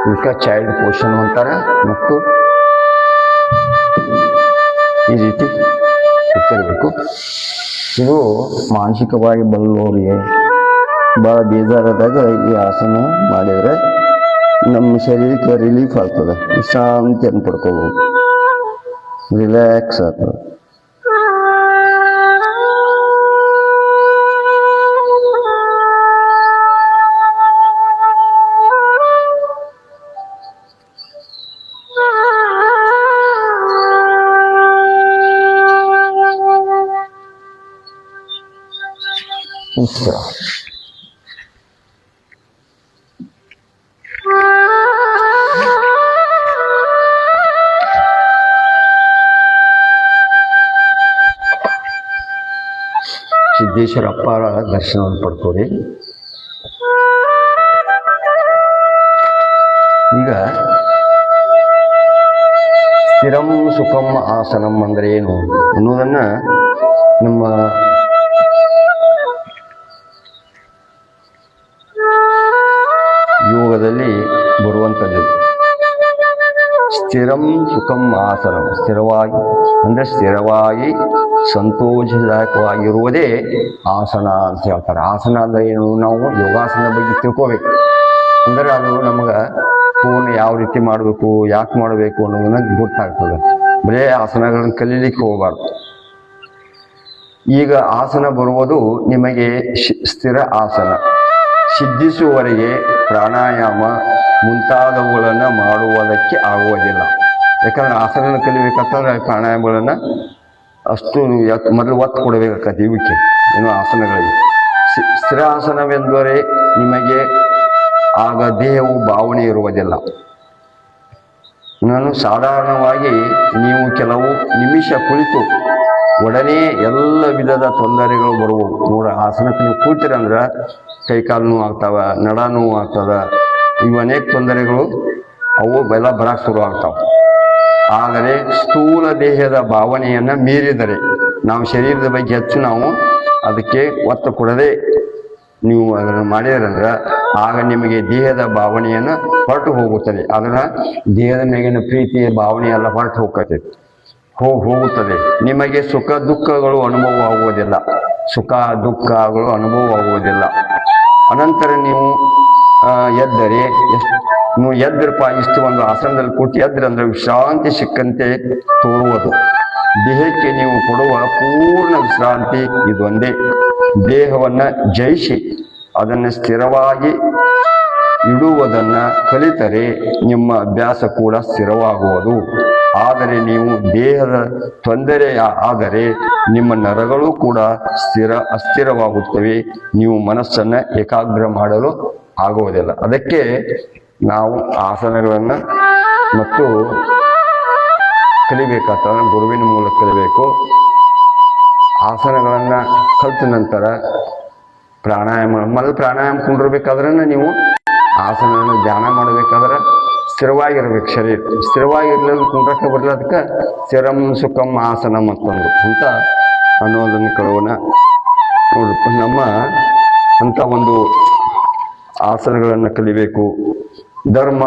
ಇದಕ್ಕೆ ಚೈಲ್ಡ್ ಪೋಷನ್ ಅಂತಾರೆ. ಮತ್ತು ಈ ರೀತಿ ಕೂತಿರಬೇಕು. ಇದು ಮಾನಸಿಕವಾಗಿ ಬಲ್ಲವರಿಗೆ ಭಾಳ ಬೇಜಾರಾದಾಗ ಈ ಆಸನ ಮಾಡಿದರೆ ನಮ್ಮ ಶರೀರಕ್ಕೆ ರಿಲೀಫ್ ಆಗ್ತದೆ, ವಿಶ್ರಾಂತಿಯನ್ನು ಪಡ್ಕೋಬಹುದು, ರಿಲ್ಯಾಕ್ಸ್ ಆಗ್ತದೆ. ಸಿದ್ದೇಶ್ವರ ಅಪ್ಪಾರ ದರ್ಶನವನ್ನು ಪಡ್ಕೊಳ್ಳಿ. ಈಗ ಸ್ಥಿರಂ ಸುಖಂ ಆಸನಂ ಅಂದ್ರೆ ಏನು ಅನ್ನೋದನ್ನ ನಮ್ಮ ಯೋಗದಲ್ಲಿ ಬರುವಂಥದ್ದು. ಸ್ಥಿರಂ ಸುಖಂ ಆಸನಂ, ಸ್ಥಿರವಾಗಿ ಸಂತೋಷದಾಯಕವಾಗಿರುವುದೇ ಆಸನ ಅಂತ ಹೇಳ್ತಾರೆ. ಆಸನ ಅಂದ್ರೆ ಏನು? ನಾವು ಯೋಗಾಸನ ಬಗ್ಗೆ ತಿಳ್ಕೋಬೇಕು. ಅಂದ್ರೆ ಅದು ನಮಗೆ ಫೋನ್ ಯಾವ ರೀತಿ ಮಾಡಬೇಕು, ಯಾಕೆ ಮಾಡಬೇಕು ಅನ್ನೋದನ್ನ ಗೊತ್ತಾಗ್ತದೆ. ಬರೇ ಆಸನಗಳನ್ನು ಕಲೀಲಿಕ್ಕೆ ಹೋಗಬಾರ್ದು. ಈಗ ಆಸನ ಬರುವುದು ನಿಮಗೆ ಸ್ಥಿರ ಆಸನ ಸಿದ್ಧಿಸುವವರೆಗೆ ಪ್ರಾಣಾಯಾಮ ಮುಂತಾದವುಗಳನ್ನು ಮಾಡುವುದಕ್ಕೆ ಆಗುವುದಿಲ್ಲ. ಯಾಕಂದ್ರೆ ಆಸನ ಕಲಿಬೇಕಂತಂದ್ರೆ ಪ್ರಾಣಾಯಾಮಗಳನ್ನು ಅಷ್ಟು ಮೊದಲು ಒತ್ತು ಕೊಡಬೇಕಾಗತ್ತೆ. ಇವಕ್ಕೆ ಏನು ಆಸನಗಳಿಗೆ ಸ್ಥಿರ ಆಸನವೆಂದರೆ ನಿಮಗೆ ಆಗ ದೇಹವು ಭಾವನೆ ಇರುವುದಿಲ್ಲ. ನಾನು ಸಾಧಾರಣವಾಗಿ ನೀವು ಕೆಲವು ನಿಮಿಷ ಕುಳಿತು ಒಡನೆ ಎಲ್ಲ ವಿಧದ ತೊಂದರೆಗಳು ಬರುವವು. ನೋಡ, ಆಸನಕ್ಕೆ ನೀವು ಕೂತಿರಂದ್ರೆ ಕೈಕಾಲು ನೋವು ಆಗ್ತಾವ, ನಡ ನೋವು ಆಗ್ತದ, ಇವು ಅನೇಕ ತೊಂದರೆಗಳು ಅವು ಎಲ್ಲ ಬರಕ್ಕೆ ಶುರು ಆಗ್ತಾವ. ಆದರೆ ಸ್ಥೂಲ ದೇಹದ ಭಾವನೆಯನ್ನು ಮೀರಿದರೆ ನಾವು ಶರೀರದ ಬಗ್ಗೆ ಹೆಚ್ಚು ನಾವು ಅದಕ್ಕೆ ಒತ್ತು ಕೊಡದೆ ನೀವು ಅದನ್ನು ಮಾಡಿದ್ರಂದ್ರೆ ಆಗ ನಿಮಗೆ ದೇಹದ ಭಾವನೆಯನ್ನು ಹೊರಟು ಹೋಗುತ್ತದೆ. ಅದರ ದೇಹದ ಮೇಗಿನ ಪ್ರೀತಿಯ ಭಾವನೆ ಎಲ್ಲ ಹೊರಟು ಹೋಗುತ್ತದೆ. ನಿಮಗೆ ಸುಖ ದುಃಖಗಳು ಅನುಭವ ಆಗುವುದಿಲ್ಲ. ಸುಖ ದುಃಖಗಳು ಅನುಭವ ಆಗುವುದಿಲ್ಲ. ಅನಂತರ ನೀವು ಎದ್ದರೆ ನೀವು ಎದ್ರಪ್ಪ ಇಷ್ಟು ಒಂದು ಆಸನದಲ್ಲಿ ಕೂತು ಎದ್ರಂದ್ರೆ ವಿಶ್ರಾಂತಿ ಸಿಕ್ಕಂತೆ ತೋರುವುದು. ದೇಹಕ್ಕೆ ನೀವು ಕೊಡುವ ಪೂರ್ಣ ವಿಶ್ರಾಂತಿ ಇದೊಂದೇ. ದೇಹವನ್ನು ಜಯಿಸಿ ಅದನ್ನು ಸ್ಥಿರವಾಗಿ ಇಡುವುದನ್ನು ಕಲಿತರೆ ನಿಮ್ಮ ಅಭ್ಯಾಸ ಕೂಡ ಸ್ಥಿರವಾಗುವುದು. ಆದರೆ ನೀವು ದೇಹದ ತೊಂದರೆ ಆದರೆ ನಿಮ್ಮ ನರಗಳು ಕೂಡ ಅಸ್ಥಿರವಾಗುತ್ತವೆ. ನೀವು ಮನಸ್ಸನ್ನು ಏಕಾಗ್ರ ಮಾಡಲು ಆಗುವುದಿಲ್ಲ. ಅದಕ್ಕೆ ನಾವು ಆಸನಗಳನ್ನು ಮತ್ತು ಕಲಿಬೇಕಾಗ್ತದೆ. ಗುರುವಿನ ಮೂಲಕ ಕಲಿಬೇಕು. ಆಸನಗಳನ್ನು ಕಲಿತ ನಂತರ ಪ್ರಾಣಾಯಾಮ ಕುಂಡಿರ್ಬೇಕಾದ್ರೆ ನೀವು ಆಸನಗಳನ್ನು ಧ್ಯಾನ ಮಾಡಬೇಕಾದ್ರೆ ಸ್ಥಿರವಾಗಿರ್ಬೇಕು. ಶರೀರ ಸ್ಥಿರವಾಗಿರ್ಲಿಲ್ಲ, ಕುಂಡ್ರಕ್ಕೆ ಬರಲಿಲ್ಲ. ಅದಕ್ಕೆ ಸ್ಥಿರಂ ಸುಖಂ ಆಸನಂ ಅಂತಂದು ಅಂತ ಅನ್ನೋದನ್ನು ಕಳುವನ ನೋಡ್ರಿ. ನಮ್ಮ ಅಂಥ ಒಂದು ಆಸನಗಳನ್ನು ಕಲಿಬೇಕು. ಧರ್ಮ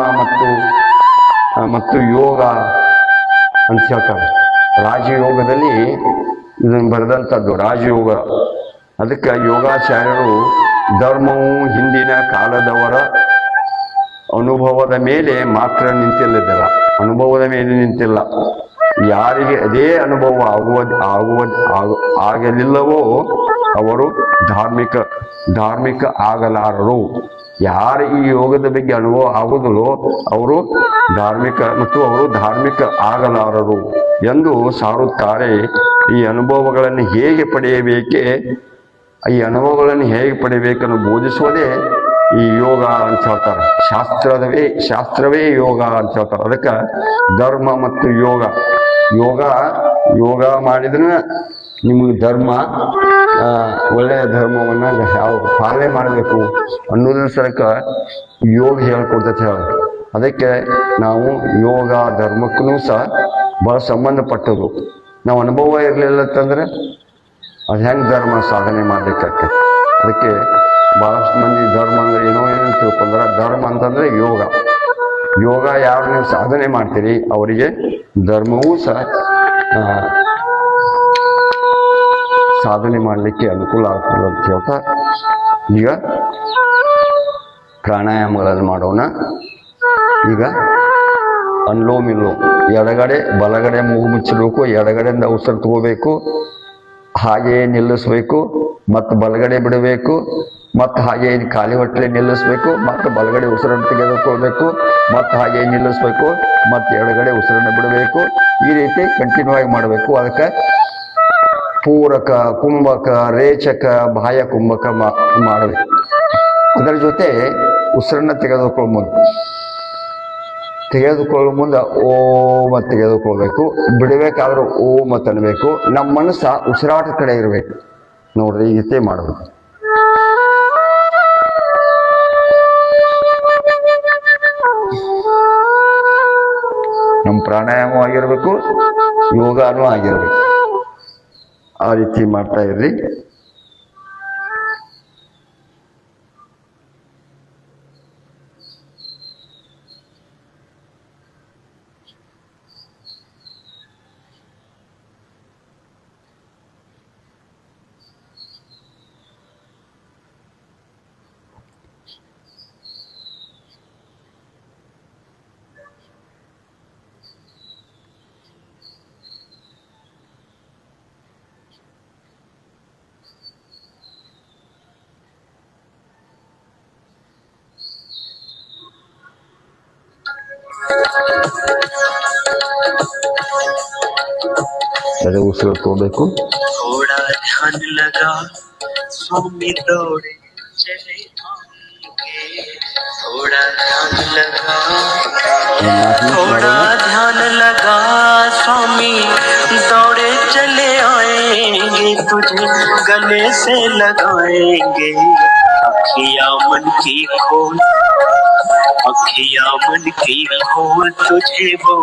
ಮತ್ತು ಯೋಗ ಅಂತ ಹೇಳ್ತಾರೆ. ರಾಜಯೋಗದಲ್ಲಿ ಇದನ್ನು ಬರೆದಂಥದ್ದು ರಾಜಯೋಗ. ಅದಕ್ಕೆ ಯೋಗಾಚಾರ್ಯರು ಧರ್ಮವು ಹಿಂದಿನ ಕಾಲದವರ ಅನುಭವದ ಮೇಲೆ ಮಾತ್ರ ನಿಂತಿಲ್ಲದಿಲ್ಲ. ಅನುಭವದ ಮೇಲೆ ನಿಂತಿಲ್ಲ. ಯಾರಿಗೆ ಅದೇ ಅನುಭವ ಆಗಲಿಲ್ಲವೋ ಅವರು ಧಾರ್ಮಿಕ ಆಗಲಾರರು. ಯಾರು ಈ ಯೋಗದ ಬಗ್ಗೆ ಅನುಭವ ಆಗುವುದಿಲ್ಲೋ ಅವರು ಧಾರ್ಮಿಕ ಆಗಲಾರರು ಎಂದು ಸಾರುತ್ತಾರೆ. ಈ ಅನುಭವಗಳನ್ನು ಹೇಗೆ ಪಡೆಯಬೇಕನ್ನು ಬೋಧಿಸುವುದೇ ಈ ಯೋಗ ಅಂತ ಹೇಳ್ತಾರೆ. ಶಾಸ್ತ್ರವೇ ಯೋಗ ಅಂತ ಹೇಳ್ತಾರೆ. ಅದಕ್ಕೆ ಧರ್ಮ ಮತ್ತು ಯೋಗ ಮಾಡಿದ್ರೆ ನಿಮಗೆ ಧರ್ಮ, ಒಳ್ಳೆಯ ಧರ್ಮವನ್ನು ಯಾವ ಪಾಲನೆ ಮಾಡಬೇಕು ಅನ್ನೋದ್ರ ಸಲಕ ಯೋಗ ಹೇಳ್ಕೊಡ್ತೈತೆ ಹೇಳಿ. ಅದಕ್ಕೆ ನಾವು ಯೋಗ ಧರ್ಮಕ್ಕೂ ಸಹ ಬಹಳ ಸಂಬಂಧಪಟ್ಟದು. ನಾವು ಅನುಭವ ಇರಲಿಲ್ಲ ಅಂತಂದ್ರೆ ಅದು ಹೆಂಗೆ ಧರ್ಮ ಸಾಧನೆ ಮಾಡಲಿಕ್ಕೆ. ಅದಕ್ಕೆ ಭಾಳಷ್ಟು ಮಂದಿ ಧರ್ಮ ಅಂದರೆ ಏನೋ ತಿಳ್ಕೊಂಡ್ರೆ, ಧರ್ಮ ಅಂತಂದರೆ ಯೋಗ ಯಾರು ನೀವು ಸಾಧನೆ ಮಾಡ್ತೀರಿ ಅವರಿಗೆ ಧರ್ಮವೂ ಸಹ ಸಾಧನೆ ಮಾಡಲಿಕ್ಕೆ ಅನುಕೂಲ ಆಗ್ತದೆ ಅಂತ ಹೇಳ್ತಾ ಈಗ ಪ್ರಾಣಾಯಾಮಗಳನ್ನು ಮಾಡೋಣ. ಈಗ ಅನ್ಲೋಮ್ ವಿಲೋಮ್, ಎಡಗಡೆ ಬಲಗಡೆ ಮೂಗು ಮುಚ್ಚಬೇಕು, ಎಡಗಡೆಯಿಂದ ಉಸಿರು ತಗೋಬೇಕು, ಹಾಗೆಯೇ ನಿಲ್ಲಿಸ್ಬೇಕು, ಮತ್ತು ಬಲಗಡೆ ಬಿಡಬೇಕು, ಮತ್ತು ಹಾಗೆ ಖಾಲಿ ಹೊಟ್ಟೆ ನಿಲ್ಲಿಸ್ಬೇಕು, ಮತ್ತು ಬಲಗಡೆ ಉಸಿರನ್ನು ತೆಗೆದುಕೊಳ್ಬೇಕು, ಮತ್ತು ಹಾಗೆ ನಿಲ್ಲಿಸ್ಬೇಕು, ಮತ್ತು ಎಡಗಡೆ ಉಸಿರನ್ನು ಬಿಡಬೇಕು. ಈ ರೀತಿ ಕಂಟಿನ್ಯೂ ಆಗಿ ಮಾಡಬೇಕು. ಅದಕ್ಕೆ ಪೂರಕ, ಕುಂಭಕ, ರೇಚಕ, ಬಾಹ್ಯ ಕುಂಭಕ ಮಾಡಬೇಕು. ಅದರ ಜೊತೆ ಉಸಿರನ್ನು ತೆಗೆದುಕೊಳ್ಳೋ ಮುಂದೆ ಓಂ ಅಂತ ತೆಗೆದುಕೊಳ್ಬೇಕು. ಬಿಡಬೇಕಾದ್ರೂ ಓಂ ಅಂತ ಅನ್ಬೇಕು. ನಮ್ಮ ಮನಸ್ಸ ಉಸಿರಾಟ ಕಡೆ ಇರಬೇಕು. ನೋಡ್ರಿ, ಈ ರೀತಿ ಮಾಡಬೇಕು. ನಮ್ಮ ಪ್ರಾಣಾಯಾಮ ಆಗಿರ್ಬೇಕು, ಯೋಗಾನೂ ಆಗಿರ್ಬೇಕು. ಆ ರೀತಿ ಮಾಡ್ತಾ ಇರ್ರಿ. अरे उसे तोड़ेको थोड़ा ध्यान लगा स्वामी दौड़े चले आएंगे। थोड़ा ध्यान लगा स्वामी दौड़े चले आएंगे। तुझे गले से लगाएंगे। अखियां मन की खोल तुझे वो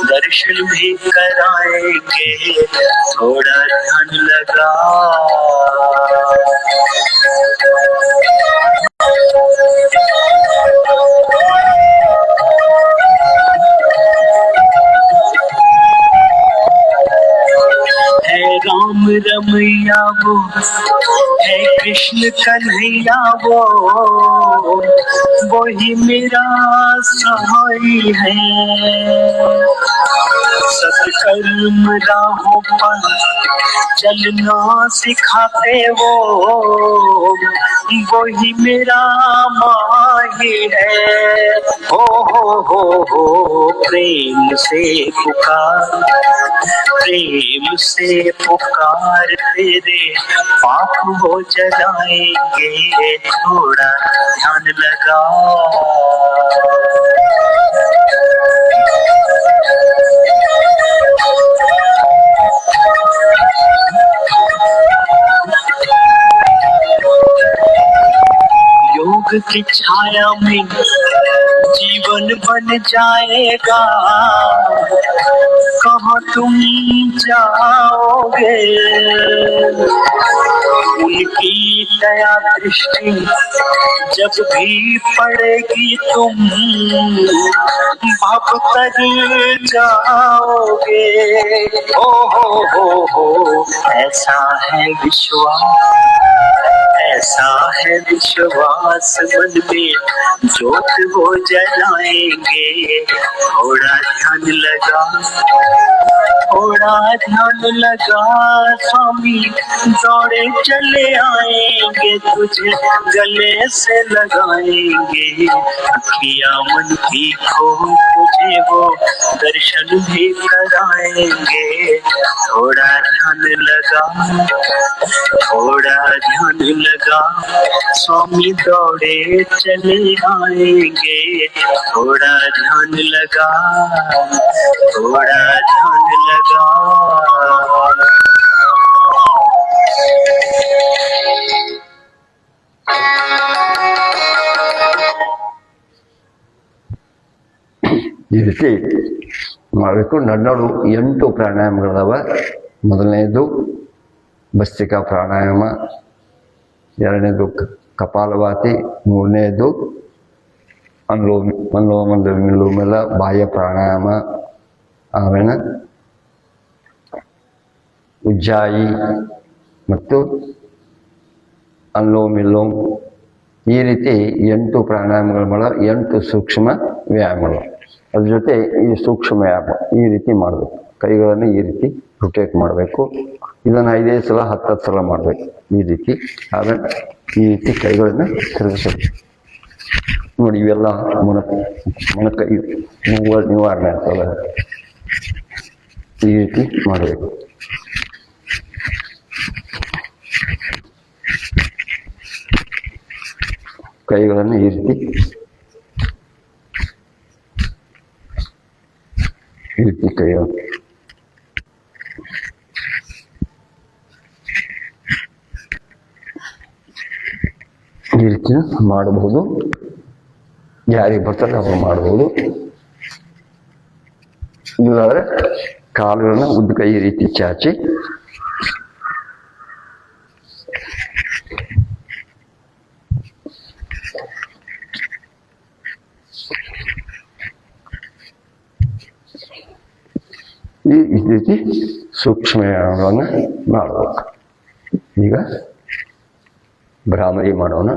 दर्शन भी कराएंगे। थोड़ा ध्यान लगा। रमैया वो है कृष्ण कन्हैया वो ही मेरा सहाय है। सत्कर्म राहों पर चलना सिखाते वो ही मेरा माही है। हो प्रेम से पुकार तेरे पाप हो जलाएंगे, थोड़ा ध्यान लगा। योग की छाया में जीवन बन जाएगा, कहाँ तुम जाओगे। उनकी दया दृष्टि जब भी पड़ेगी तुम भव तर जाओगे। हो ऐसा है विश्वास मन में ज्योत वो जलाएंगे, थोड़ा ध्यान लगा स्वामी, दौड़े चले आएंगे, तुझे गले से लगाएंगे। अखियां मन की खो तुझे वो दर्शन भी कराएंगे, थोड़ा ध्यान लगा स्वामी, दौड़े चले आएंगे, थोड़ा ध्यान लगा। ಈ ರೀತಿ ಮಾಡಬೇಕು. ನನ್ನೋಡು 8 ಪ್ರಾಣಾಯಾಮಗಳದಾವ. ಮೊದಲನೇದು ಭಸ್ತ್ರಿಕಾ ಪ್ರಾಣಾಯಾಮ, ಎರಡನೇದು ಕಪಾಲಭಾತಿ, ಮೂರನೇದು ಅನುಲೋಮ ಬಾಹ್ಯ ಪ್ರಾಣಾಯಾಮ, ಆಮೇಲೆ ಉಜ್ಜಾಯಿ ಮತ್ತು ಅನುಲೋಮ ಈ ರೀತಿ 8 ಪ್ರಾಣಾಯಾಮಗಳ ಮೇಲೆ 8 ಸೂಕ್ಷ್ಮ ವ್ಯಾಯಾಮಗಳು. ಅದ್ರ ಜೊತೆ ಈ ಸೂಕ್ಷ್ಮ ವ್ಯಾಯಾಮ ಈ ರೀತಿ ಮಾಡಬೇಕು. ಕೈಗಳನ್ನು ಈ ರೀತಿ ರೊಟೇಟ್ ಮಾಡಬೇಕು. ಇದನ್ನು 5 ಸಲ 10 ಸಲ ಮಾಡಬೇಕು ಈ ರೀತಿ. ಆಮೇಲೆ ಈ ರೀತಿ ಕೈಗಳನ್ನು ತಿರುಗಿಸಬೇಕು. ನೋಡಿ, ಇವೆಲ್ಲ ಮೊಣಕೈ ನಿವಾರಣೆ ಆಗ್ತದೆ. ಈ ರೀತಿ ಮಾಡಬೇಕು. ಕೈಗಳನ್ನು ಈ ರೀತಿ ಕೈಗಳು ಈ ರೀತಿ ಮಾಡಬಹುದು. ಯಾರಿಗೆ ಬರ್ತಾರೆ ಅವರು ಮಾಡಬಹುದು. ಇಲ್ಲಾದ್ರೆ ಕಾಲುಗಳನ್ನ ಉದ್ದ ಕೈ ಈ ರೀತಿ ಚಾಚಿ ಈ ರೀತಿ ಸೂಕ್ಷ್ಮ ವ್ಯಾಯಾಮಗಳನ್ನು ಮಾಡಬೇಕು. ಈಗ ಭ್ರಾಮರಿ ಮಾಡೋಣ.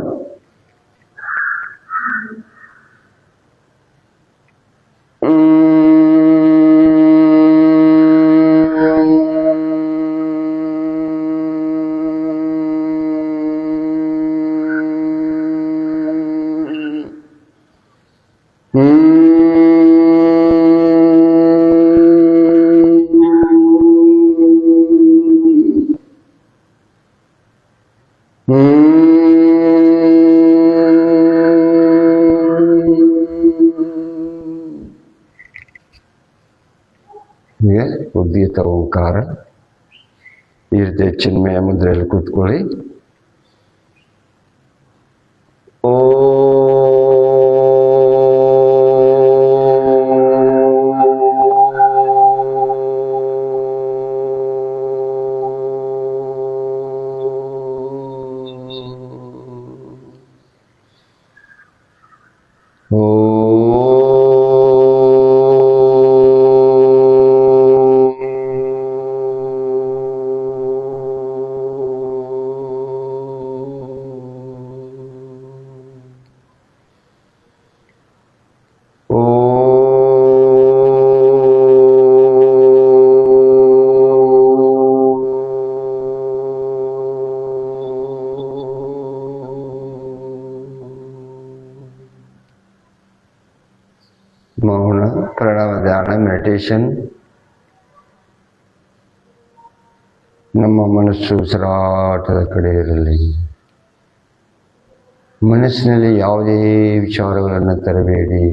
ಉದ್ದೀತ ಓಂಕಾರ ಈ ರೀತಿ ಚಿನ್ಮಯ ಮುದ್ರೆಯಲ್ಲಿ ಕೂತ್ಕೊಳ್ಳಿ. ಓ ಪ್ರಣವ ಧ್ಯಾನ ಮೆಡಿಟೇಷನ್. ನಮ್ಮ ಮನಸ್ಸು ಉಸಿರಾಟದ ಕಡೆ ಇರಲಿ. ಮನಸ್ಸಿನಲ್ಲಿ ಯಾವುದೇ ವಿಚಾರಗಳನ್ನು ತರಬೇಡಿ.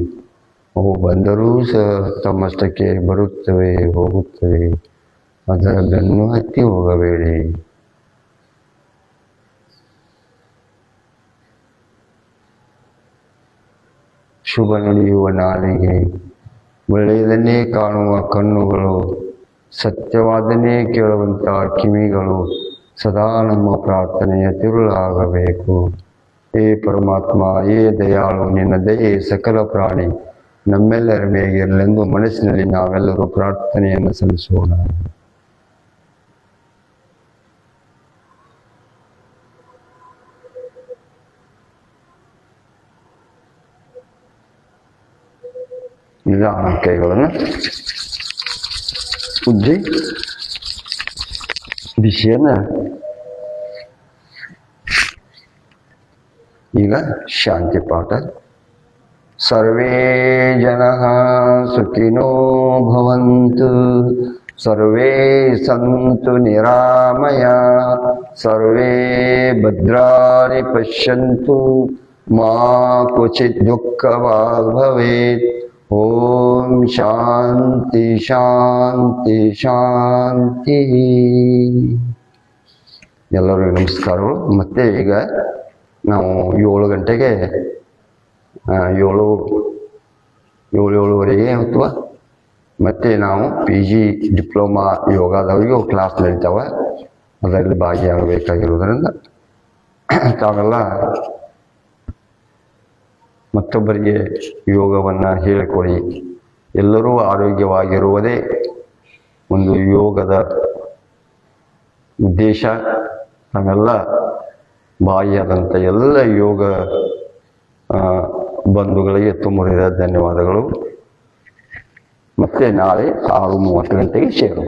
ಅವು ಬಂದರೂ ಸಹ ತಮ್ಮಷ್ಟಕ್ಕೆ ಬರುತ್ತವೆ, ಹೋಗುತ್ತವೆ. ಅದರ ಬೆನ್ನು ಹತ್ತಿ ಹೋಗಬೇಡಿ. ಶುಭ ನುಡಿಯುವ ನಾಲಿಗೆ, ಒಳ್ಳೆಯದನ್ನೇ ಕಾಣುವ ಕಣ್ಣುಗಳು, ಸತ್ಯವಾದನ್ನೇ ಕೇಳುವಂಥ ಕಿವಿಗಳು ಸದಾ ನಮ್ಮ ಪ್ರಾರ್ಥನೆಯ ತಿರುಳಾಗಬೇಕು. ಹೇ ಪರಮಾತ್ಮ, ಹೇ ದಯಾಳು, ನಿನ್ನ ದಯೆ ಸಕಲ ಪ್ರಾಣಿ ನಮ್ಮೆಲ್ಲರ ಮೇಲಿರಲೆಂದು ಮನಸ್ಸಿನಲ್ಲಿ ನಾವೆಲ್ಲರೂ ಪ್ರಾರ್ಥನೆಯನ್ನು ಸಲ್ಲಿಸೋಣ. ನಿಧಾನ ಕೈಗಳನ್ನು ಉಜ್ಜಿ ಬಿಸಿಯನ್ನ ಈಗ ಶಾಂತಿ ಪಾಠ. ಸರ್ವೇ ಜನಃ ಸುಖಿನೋ ಭವಂತು, ಸರ್ವೇ ಸಂತು ನಿರಾಮಯಾ, ಸರ್ವೇ ಭದ್ರಾಣಿ ಪಶ್ಯಂತು, ಮಾ ಕ್ವಚಿತ್ ದುಃಖವಾಗ್ ಭವೇತ್. ಓಂ ಶಾಂತಿ ಶಾಂತಿ ಶಾಂತಿ. ಎಲ್ಲರಿಗೂ ನಮಸ್ಕಾರಗಳು. ಮತ್ತೆ ಈಗ ನಾವು 7 ಗಂಟೆಗೆ 7:30 ಅಥವಾ ಮತ್ತೆ ನಾವು PG ಡಿಪ್ಲೊಮಾ ಯೋಗದವರಿಗೂ ಕ್ಲಾಸ್ ನಡೀತಾವೆ. ಅದರಲ್ಲಿ ಭಾಗಿಯಾಗಬೇಕಾಗಿರುವುದರಿಂದ ತಾವೆಲ್ಲ ಮತ್ತೊಬ್ಬರಿಗೆ ಯೋಗವನ್ನು ಹೇಳಿಕೊಡಿ. ಎಲ್ಲರೂ ಆರೋಗ್ಯವಾಗಿರುವುದೇ ಒಂದು ಯೋಗದ ಉದ್ದೇಶ. ನಾವೆಲ್ಲ ಬಾಯಿಯಾದಂಥ ಎಲ್ಲ ಯೋಗ ಬಂಧುಗಳಿಗೆ ತುಂಬ ಧನ್ಯವಾದಗಳು. ಮತ್ತೆ ನಾಳೆ 6:30 ಗಂಟೆಗೆ ಸೇರೋಣ.